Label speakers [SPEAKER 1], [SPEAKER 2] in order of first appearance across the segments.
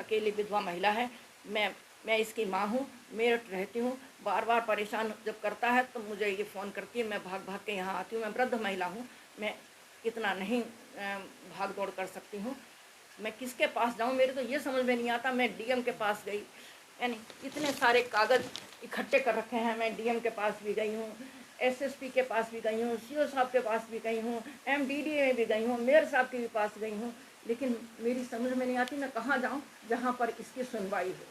[SPEAKER 1] अकेली विधवा महिला है। मैं इसकी माँ हूँ, मेरठ रहती हूँ। बार बार परेशान जब करता है तो मुझे ये फ़ोन करती है, मैं भाग भाग के यहाँ आती हूँ। मैं वृद्ध महिला हूँ, मैं इतना नहीं भाग दौड़ कर सकती हूँ। मैं किसके पास जाऊँ, मेरे तो ये समझ में नहीं आता। मैं डीएम के पास गई, यानी इतने सारे कागज़ इकट्ठे कर रखे हैं। मैं डीएम के पास भी गई हूँ, एसएसपी के पास भी गई हूँ, सीओ साहब के पास भी गई हूँ, एमडीडीए में भी गई हूँ, मेयर साहब के भी पास गई हूँ, लेकिन मेरी समझ में नहीं आती मैं कहाँ जाऊँ जहाँ पर इसकी सुनवाई हो।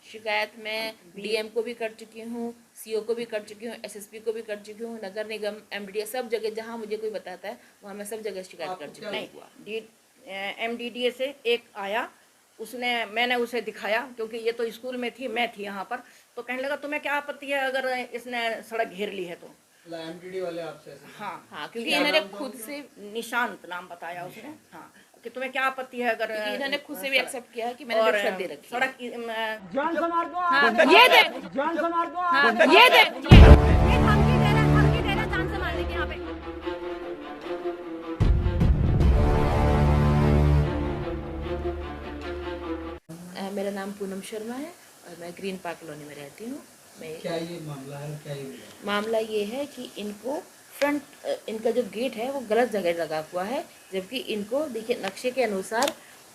[SPEAKER 2] शिकायत मैं डीएम को भी कर चुकी हूँ, सीओ को भी कर चुकी हूँ, एसएसपी को भी कर चुकी हूँ, नगर निगम, एमडीडीए, सब जगह जहाँ मुझे कोई बताता है वहाँ मैं सब जगह शिकायत कर चुकी हूँ।
[SPEAKER 1] नहीं, एमडीडीए से एक आया, मैंने उसे दिखाया, क्योंकि ये तो स्कूल में थी, मैं थी यहाँ पर, तो कहने लगा तुम्हें क्या आपत्ति है अगर इसने सड़क घेर ली है तो।
[SPEAKER 3] एमडीडी वाले आपसे?
[SPEAKER 2] हाँ, क्योंकि इन्होंने खुद से
[SPEAKER 1] निशांत नाम बताया उसने। हाँ, कि तुम्हें क्या आपत्ति है अगर
[SPEAKER 2] इन्होंने खुद से भी एक्सेप्ट किया है कि मैंने रिश्वत दे रखी है।
[SPEAKER 1] सड़क
[SPEAKER 4] जान संभाल दो,
[SPEAKER 2] हाँ, ये देख,
[SPEAKER 4] जान संभाल दो,
[SPEAKER 2] हाँ, ये देख, ये
[SPEAKER 5] धमकी दे रहा जान संभालने की यहाँ पे।
[SPEAKER 2] मेरा नाम पूनम शर्मा है और मैं ग्रीन पार्क कॉलोनी में रहती हूँ।
[SPEAKER 3] क्या ये मामला है? क्या ये
[SPEAKER 2] मामला ये है कि इनको इनका जो गेट है वो गलत जगह लगा हुआ है, जबकि इनको देखिए नक्शे के अनुसार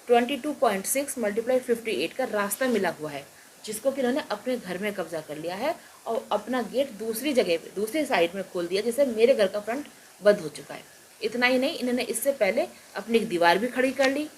[SPEAKER 2] 22.6 × 58 का रास्ता मिला हुआ है, जिसको कि इन्होंने अपने घर में कब्जा कर लिया है और अपना गेट दूसरी जगह पे दूसरी साइड में खोल दिया, जिससे मेरे घर का फ्रंट बंद हो चुका है। इतना ही नहीं, इन्होंने इससे पहले अपनी एक दीवार भी खड़ी कर ली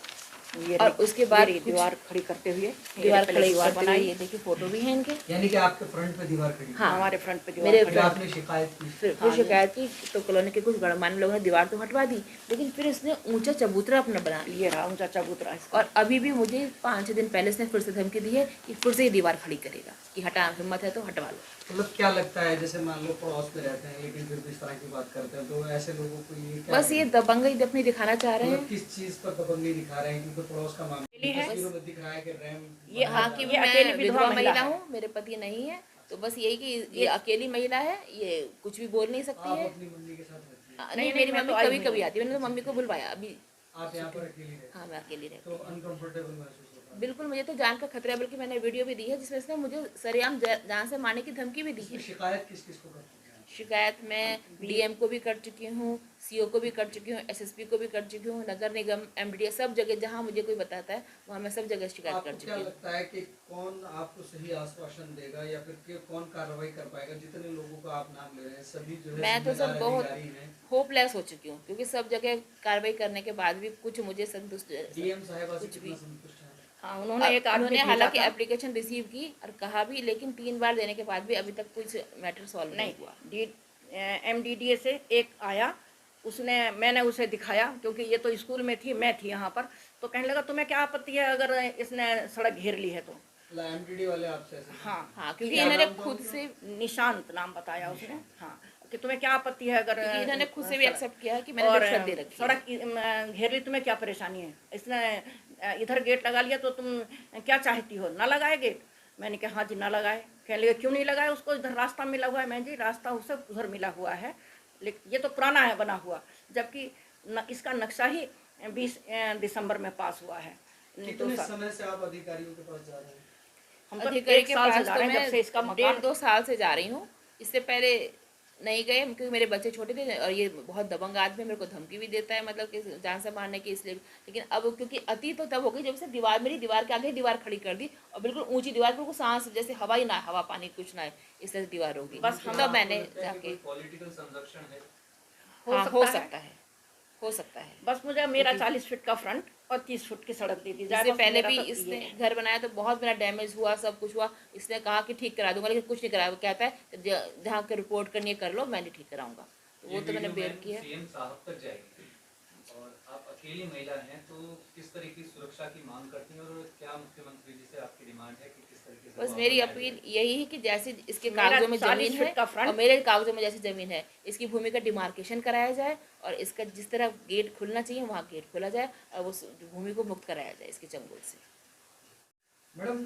[SPEAKER 2] और उसके बाद
[SPEAKER 1] दीवार खड़ी करते हुए
[SPEAKER 2] दीवार बनाई। ये देखिए फोटो भी है इनके।
[SPEAKER 3] यानी कि आपके फ्रंट पे दीवार खड़ी?
[SPEAKER 2] हाँ,
[SPEAKER 1] हमारे फ्रंट पे दीवार
[SPEAKER 2] मेरे
[SPEAKER 3] खड़ी। आपने शिकायत की?
[SPEAKER 2] फिर शिकायत की तो कॉलोनी के कुछ गणमान्य लोगों ने दीवार तो हटवा दी, लेकिन फिर इसने ऊंचा चबूतरा अपना बना लिया।
[SPEAKER 1] ये रहा ऊंचा चबूतरा।
[SPEAKER 2] और अभी भी मुझे 5-6 दिन पहले इसने फिर से धमकी दी है कि फिर से ये दीवार खड़ी करेगा, कि हटा, हिम्मत है तो हटवा लो।
[SPEAKER 3] मतलब क्या लगता है, जैसे मान लो पड़ोस में रहते हैं लेकिन फिर भी इस तरह की बात करते हैं, तो ऐसे लोगों को ये क्या
[SPEAKER 2] बस ये दबंगई अपनी दिखाना चाह रहे हैं।
[SPEAKER 3] किस चीज पर दबंगई दिखा रहे हैं? क्योंकि पड़ोस का मामला है, दिख रहा है कि रैम
[SPEAKER 2] ये हाँ कि मैं विधवा महिला हूँ, मेरे पति नहीं है, तो बस यही कि ये अकेली महिला है, ये कुछ भी बोल नहीं सकती है।
[SPEAKER 3] अपनी मम्मी के साथ रहती है?
[SPEAKER 2] नहीं, मेरी मम्मी कभी कभी आती है, मैंने तो मम्मी को बुलवाया अभी।
[SPEAKER 3] आप यहाँ पर अकेली रहती?
[SPEAKER 2] हाँ, मैं अकेली रहती
[SPEAKER 3] तो अनकंफर्टेबल महसूस होता है?
[SPEAKER 2] बिल्कुल, मुझे तो जान का खतरा है, बल्कि मैंने वीडियो भी दी है जिसमें इसने मुझे सरेआम जान से मारने की धमकी भी दी है।
[SPEAKER 3] शिकायत किस किस को करती है?
[SPEAKER 2] शिकायत मैं डीएम को भी कर चुकी हूँ, सीओ को भी कर चुकी हूँ, एसएसपी को भी कर चुकी हूँ, नगर निगम, एमडीडीए, सब जगह जहाँ मुझे कोई बताता है वहाँ मैं सब जगह शिकायत कर चुकी हूँ।
[SPEAKER 3] क्या लगता है कि कौन आपको सही आश्वासन देगा या फिर कौन कार्रवाई कर पाएगा? जितने लोगों का आप नाम ले रहे हैं सभी जो है
[SPEAKER 2] मैं तो सब बहुत
[SPEAKER 3] अधिकारी हैं।
[SPEAKER 2] होपलेस हो चुकी हूँ, क्योंकि सब जगह कार्रवाई करने के बाद भी कुछ मुझे संतुष्ट
[SPEAKER 3] डीएम साहिबा से
[SPEAKER 2] कुछ
[SPEAKER 3] कितना
[SPEAKER 2] भी।
[SPEAKER 3] संतुष्ट है?
[SPEAKER 1] हाँ, उन्होंने
[SPEAKER 2] हालांकि एप्लीकेशन रिसीव की और कहा भी, लेकिन 3 बार देने के बाद भी अभी तक कुछ मैटर सॉल्व नहीं हुआ।
[SPEAKER 1] एमडीडीए से एक आया, मैंने उसे दिखाया, क्योंकि ये तो स्कूल में थी, मैं थी यहाँ पर, तो कहने लगा तुम्हें क्या आपत्ति है अगर इसने सड़क घेर ली है तो।
[SPEAKER 3] एमडीडी वाले आपसे?
[SPEAKER 2] हाँ, क्योंकि इन्होंने खुद से
[SPEAKER 1] निशांत नाम बताया उसने। हाँ, कि तुम्हें क्या आपत्ति है अगर
[SPEAKER 2] इन्होंने खुद से भी एक्सेप्ट किया है कि मैंने रिश्वत दे रखी है।
[SPEAKER 1] सड़क घेर ली, तुम्हें क्या परेशानी है? इसने इधर गेट लगा लिया तो तुम क्या चाहती हो, ना लगाए गेट? मैंने कहा हाँ जी ना लगाए। कहने लगे क्यों नहीं लगाए, उसको इधर रास्ता मिला हुआ है। मैं जी रास्ता उसे उधर मिला हुआ है, लेकिन ये तो पुराना है बना हुआ, जबकि इसका नक्शा ही 20 दिसंबर में पास हुआ है।
[SPEAKER 3] कितने समय से आप अधिकारियों के पास जा रहे हैं?
[SPEAKER 1] हम तो
[SPEAKER 2] अधिकारी के पास
[SPEAKER 1] जा रहे हैं, जब से इसका
[SPEAKER 2] 1.5-2 साल से जा रही हूँ। इससे पहले नहीं गए क्योंकि मेरे बच्चे छोटे थे और ये बहुत दबंग आदमी, मेरे को धमकी भी देता है, मतलब कि जान से मारने की, इसलिए। लेकिन अब क्योंकि अति तो तब हो गई जब से मेरी दीवार के आगे दीवार खड़ी कर दी, और बिल्कुल ऊंची दीवार, बिल्कुल सांस जैसे हवा ही ना, हवा पानी कुछ ना है, इस तरह दीवार होगी। बस हम तब मैंने जाके
[SPEAKER 6] पॉलिटिकल संरक्षण है?
[SPEAKER 2] हाँ, हो सकता है।
[SPEAKER 1] बस मुझे मेरा 40 फीट का फ्रंट और 30 फुट की सड़क दी थी।
[SPEAKER 2] इससे पहले भी इसने घर बनाया तो बहुत बड़ा डैमेज हुआ, सब कुछ हुआ। इसने कहा कि ठीक करा दूंगा, लेकिन कुछ नहीं कराया। वो कहता है जहाँ के रिपोर्ट करनी है कर लो, मैं नहीं ठीक कराऊंगा। तो वो तो मैंने बेयर किया।
[SPEAKER 6] सीएम साहब तक जाएगी और आप अकेली महिला हैं, तो किस तरह की सुरक्षा की मांग करती हैं और क्या मुख्यमंत्री जी से आपकी डिमांड है कि किस तरीके से?
[SPEAKER 2] बस मेरी अपील यही है कि जैसे इसके कागजों में जमीन है और मेरे कागजों में जैसे जमीन है, इसकी भूमि का डिमार्केशन कराया जाए और इसका जिस तरह गेट खुलना चाहिए वहाँ गेट खोला जाए और उस भूमि को मुक्त कराया जाए इसके चंगुल से।
[SPEAKER 3] मैडम,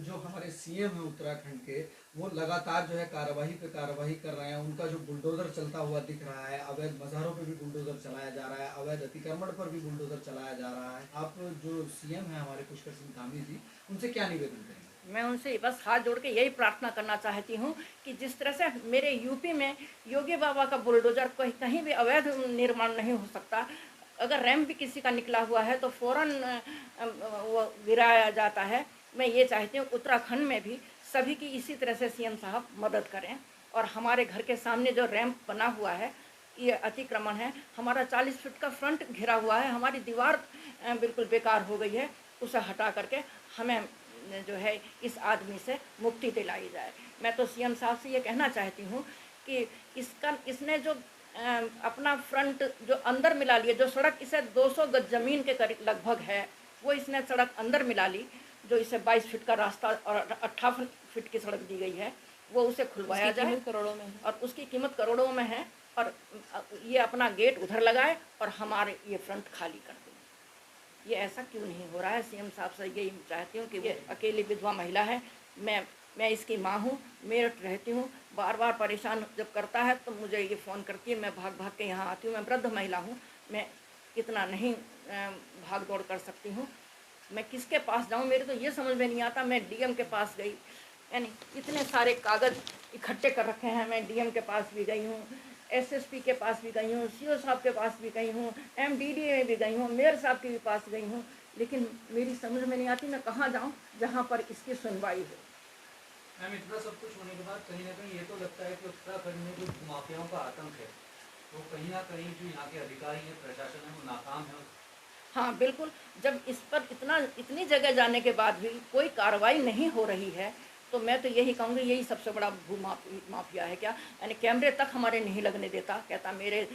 [SPEAKER 3] जो हमारे सीएम हैं उत्तराखंड के, वो लगातार जो है कार्रवाई कर रहे हैं। उनका जो बुलडोजर चलता हुआ दिख रहा है, अवैध मज़ारों पे भी बुलडोजर चलाया जा रहा है, अवैध अतिक्रमण पर भी बुलडोजर चलाया जा रहा है। आप जो सीएम हैं हमारे पुष्कर सिंह धामी जी, उनसे क्या निवेदन करेंगे?
[SPEAKER 1] मैं उनसे बस हाथ जोड़ के यही प्रार्थना करना चाहती हूँ कि जिस तरह से मेरे यूपी में योगी बाबा का बुलडोजर कहीं भी अवैध निर्माण नहीं हो सकता। अगर रैंप भी किसी का निकला हुआ है तो फौरन वो गिराया जाता है। मैं ये चाहती हूँ उत्तराखंड में भी सभी की इसी तरह से सीएम साहब मदद करें। और हमारे घर के सामने जो रैंप बना हुआ है, ये अतिक्रमण है। हमारा 40 फीट का फ्रंट घिरा हुआ है, हमारी दीवार बिल्कुल बेकार हो गई है। उसे हटा करके हमें जो है इस आदमी से मुक्ति दिलाई जाए। मैं तो सीएम साहब से ये कहना चाहती हूँ कि इसने जो अपना फ्रंट जो अंदर मिला लिया, जो सड़क इसे 200 गज जमीन के करीब लगभग है, वो इसने सड़क अंदर मिला ली। जो इसे 22 फीट का रास्ता और 58 फीट की सड़क दी गई है, वो उसे खुलवाया जाए।
[SPEAKER 2] करोड़ों में है।
[SPEAKER 1] और उसकी कीमत करोड़ों में है। और ये अपना गेट उधर लगाए और हमारे ये फ्रंट खाली कर दें। ये ऐसा क्यों नहीं हो रहा है? सीएम साहब से यही चाहती हूँ कि ये अकेली विधवा महिला है, मैं इसकी माँ हूँ, मेरठ रहती हूँ। बार बार परेशान जब करता है तो मुझे ये फ़ोन करती है, मैं भाग भाग के यहाँ आती हूँ। मैं वृद्ध महिला हूँ, मैं इतना नहीं भाग दौड़ कर सकती हूँ। मैं किसके पास जाऊँ, मेरे तो ये समझ में नहीं आता। मैं डीएम के पास गई, यानी इतने सारे कागज़ इकट्ठे कर रखे हैं। मैं डीएम के पास भी गई हूँ, एसएसपी के पास भी गई हूँ, सीओ साहब के पास भी गई हूँ, एमडीडी में भी गई हूँ, मेयर साहब के भी पास गई हूँ। लेकिन मेरी समझ में नहीं आती मैं कहाँ जाऊँ जहाँ पर इसकी सुनवाई हो।
[SPEAKER 6] मैम, इतना सब कुछ होने के बाद कहीं ना कहीं ये तो लगता है कि उत्तराखंड में जो माफियाओं का आतंक है, तो कहीं ना कहीं जो यहाँ के अधिकारी हैं, प्रशासन है, वो नाकाम है।
[SPEAKER 1] हाँ बिल्कुल, जब इस पर इतनी जगह जाने के बाद भी कोई कार्रवाई नहीं हो रही है, तो मैं तो यही कहूँगी यही सबसे बड़ा माफिया है क्या। यानी कैमरे तक हमारे नहीं लगने देता, कहता मेरे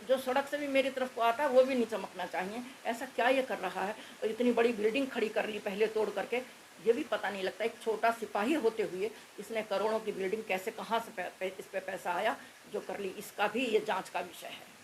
[SPEAKER 1] जो सड़क से भी मेरी तरफ को आता है वो भी नहीं चमकना चाहिए। ऐसा क्या ये कर रहा है? और इतनी बड़ी बिल्डिंग खड़ी कर ली पहले तोड़ करके, ये भी पता नहीं लगता। एक छोटा सिपाही होते हुए इसने करोड़ों की बिल्डिंग कैसे, कहाँ से इस पे पैसा आया जो कर ली, इसका भी ये जांच का विषय है।